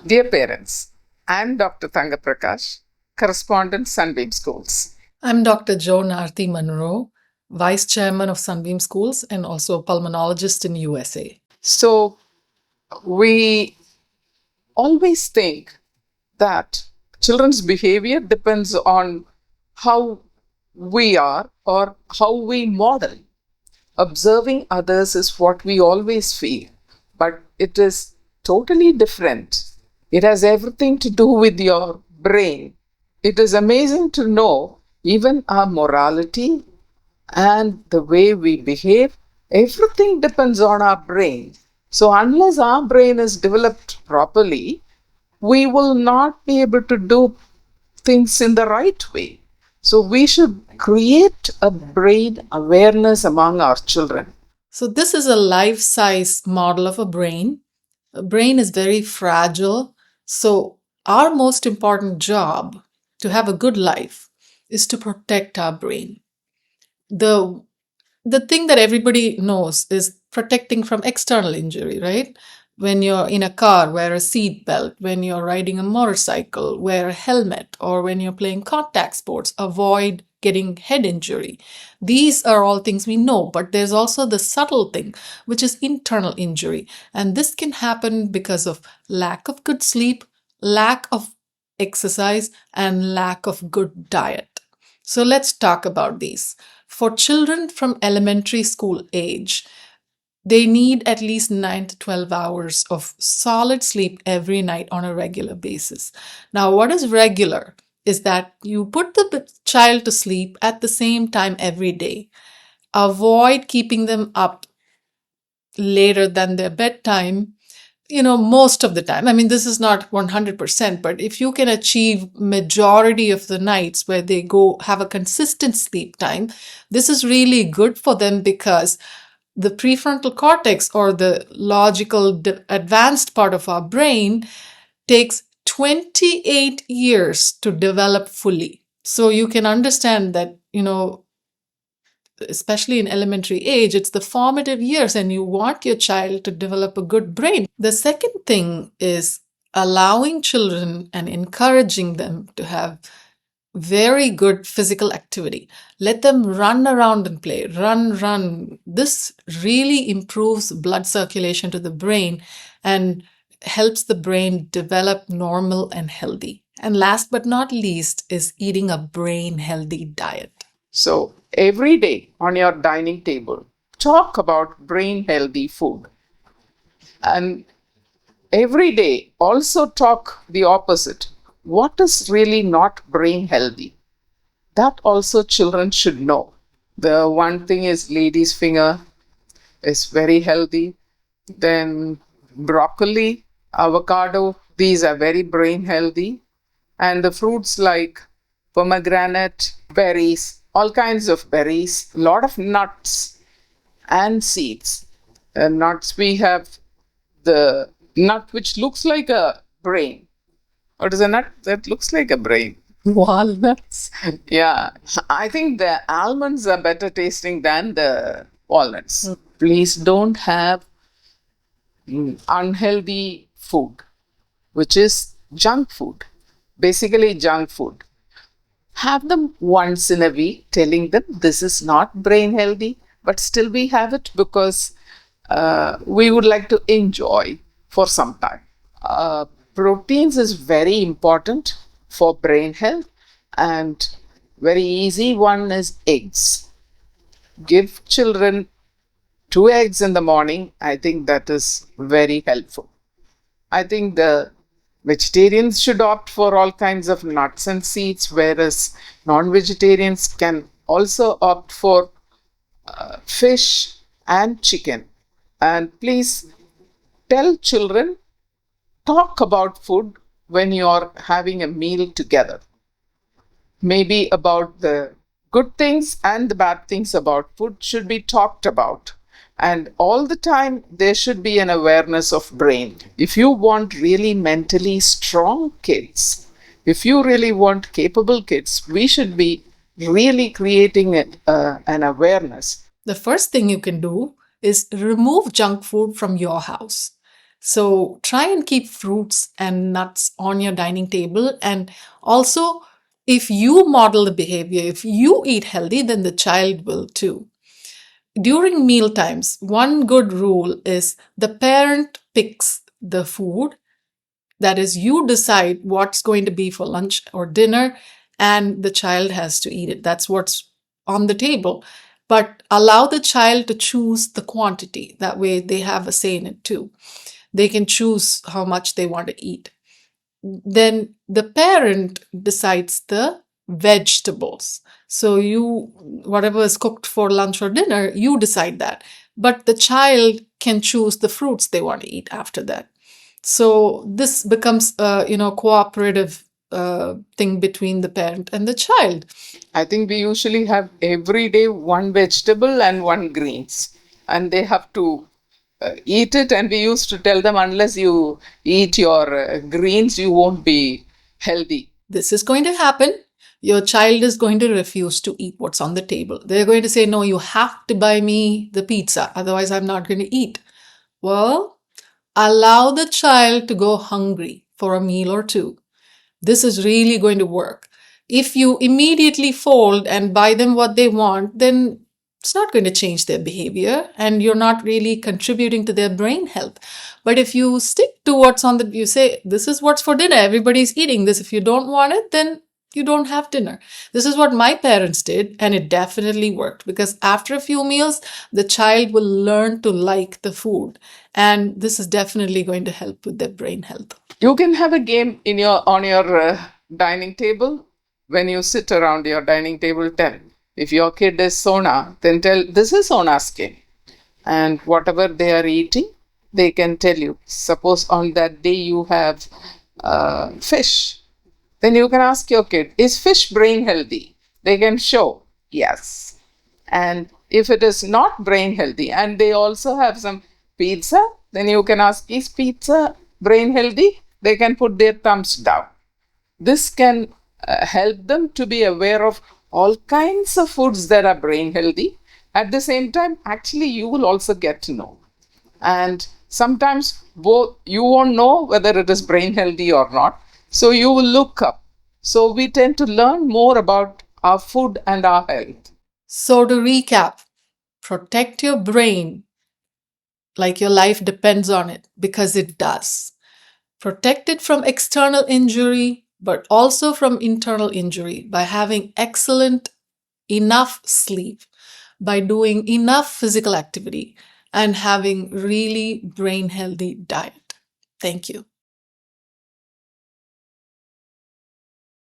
Dear parents, I'm Dr. Thangaprakash, Correspondent, Sunbeam Schools. I'm Dr.Joan Arthi Monroe, Vice Chairman of Sunbeam Schools and also a pulmonologist in USA. So, we always think that children's behavior depends on how we are or how we model. Observing others is what we always feel, but it is totally different. It has everything to do with your brain. It is amazing to know even our morality and the way we behave, everything depends on our brain. So, unless our brain is developed properly, we will not be able to do things in the right way. So, we should create a brain awareness among our children. So, this is a life size model of a brain. A brain is very fragile. So, our most important job to have a good life is to protect our brain. The thing that everybody knows is protecting from external injury, right? When you're in a car, wear a seat belt. When you're riding a motorcycle, wear a helmet. Or when you're playing contact sports, avoid getting head injury. These are all things we know, but there's also the subtle thing, which is internal injury. And this can happen because of lack of good sleep, lack of exercise, and lack of good diet. So let's talk about these. For children from elementary school age, they need at least 9 to 12 hours of solid sleep every night on a regular basis. Now, what is regular is that you put the child to sleep at the same time every day. Avoid keeping them up later than their bedtime, most of the time. I mean, this is not 100%, but if you can achieve majority of the nights where they go have a consistent sleep time, this is really good for them because the prefrontal cortex, or the logical advanced part of our brain, takes 28 years to develop fully. So you can understand that, especially in elementary age, it's the formative years and you want your child to develop a good brain. The second thing is allowing children and encouraging them to have very good physical activity. Let them run around and play. Run. This really improves blood circulation to the brain and helps the brain develop normal and healthy. And last but not least is eating a brain healthy diet. So, every day on your dining table, talk about brain healthy food. And every day also talk the opposite. What is really not brain healthy? That also children should know. The one thing is lady's finger is very healthy. Then broccoli, avocado, these are very brain healthy. And the fruits like pomegranate, berries, all kinds of berries, a lot of nuts and seeds. Nuts, we have the nut which looks like a brain. What is a nut that looks like a brain? Walnuts. Yeah, I think the almonds are better tasting than the walnuts. Please don't have unhealthy food, which is junk food, basically junk food. Have them once in a week, telling them this is not brain healthy, but still we have it because we would like to enjoy for some time. Proteins is very important for brain health, and very easy one is eggs. Give children 2 eggs in the morning. I think that is very helpful. I think the vegetarians should opt for all kinds of nuts and seeds, whereas non-vegetarians can also opt for fish and chicken. And please tell children, talk about food when you're having a meal together. Maybe about the good things and the bad things about food should be talked about. And all the time, there should be an awareness of brain. If you want really mentally strong kids, if you really want capable kids, we should be really creating an awareness. The first thing you can do is remove junk food from your house. So try and keep fruits and nuts on your dining table. And also, if you model the behavior, if you eat healthy, then the child will too. During meal times, one good rule is the parent picks the food. That is, you decide what's going to be for lunch or dinner, and the child has to eat it. That's what's on the table. But allow the child to choose the quantity. That way, they have a say in it too. They can choose how much they want to eat. Then the parent decides the vegetables. So whatever is cooked for lunch or dinner, you decide that. But the child can choose the fruits they want to eat after that. So this becomes a cooperative thing between the parent and the child. I think we usually have every day one vegetable and one greens, and they have to eat it. And we used to tell them, unless you eat your greens, you won't be healthy. This is going to happen. Your child is going to refuse to eat what's on the table. They're going to say, no, you have to buy me the pizza, otherwise I'm not going to eat. Well, allow the child to go hungry for a meal or two. This is really going to work. If you immediately fold and buy them what they want, then it's not going to change their behavior and you're not really contributing to their brain health. But if you stick to what's on you say, this is what's for dinner, everybody's eating this. If you don't want it, then you don't have dinner. This is what my parents did, and it definitely worked, because after a few meals, the child will learn to like the food. And this is definitely going to help with their brain health. You can have a game on your dining table. When you sit around your dining table, tell, if your kid is Sona, then tell, this is Sona's game. And whatever they are eating, they can tell you. Suppose on that day you have fish, then you can ask your kid, is fish brain healthy? They can show, yes. And if it is not brain healthy, and they also have some pizza, then you can ask, is pizza brain healthy? They can put their thumbs down. This can help them to be aware of all kinds of foods that are brain healthy. At the same time, actually, you will also get to know. And sometimes both you won't know whether it is brain healthy or not. So you will look up. So we tend to learn more about our food and our health. So to recap, protect your brain like your life depends on it, because it does. Protect it from external injury, but also from internal injury by having excellent, enough sleep, by doing enough physical activity, and having really brain healthy diet. Thank you.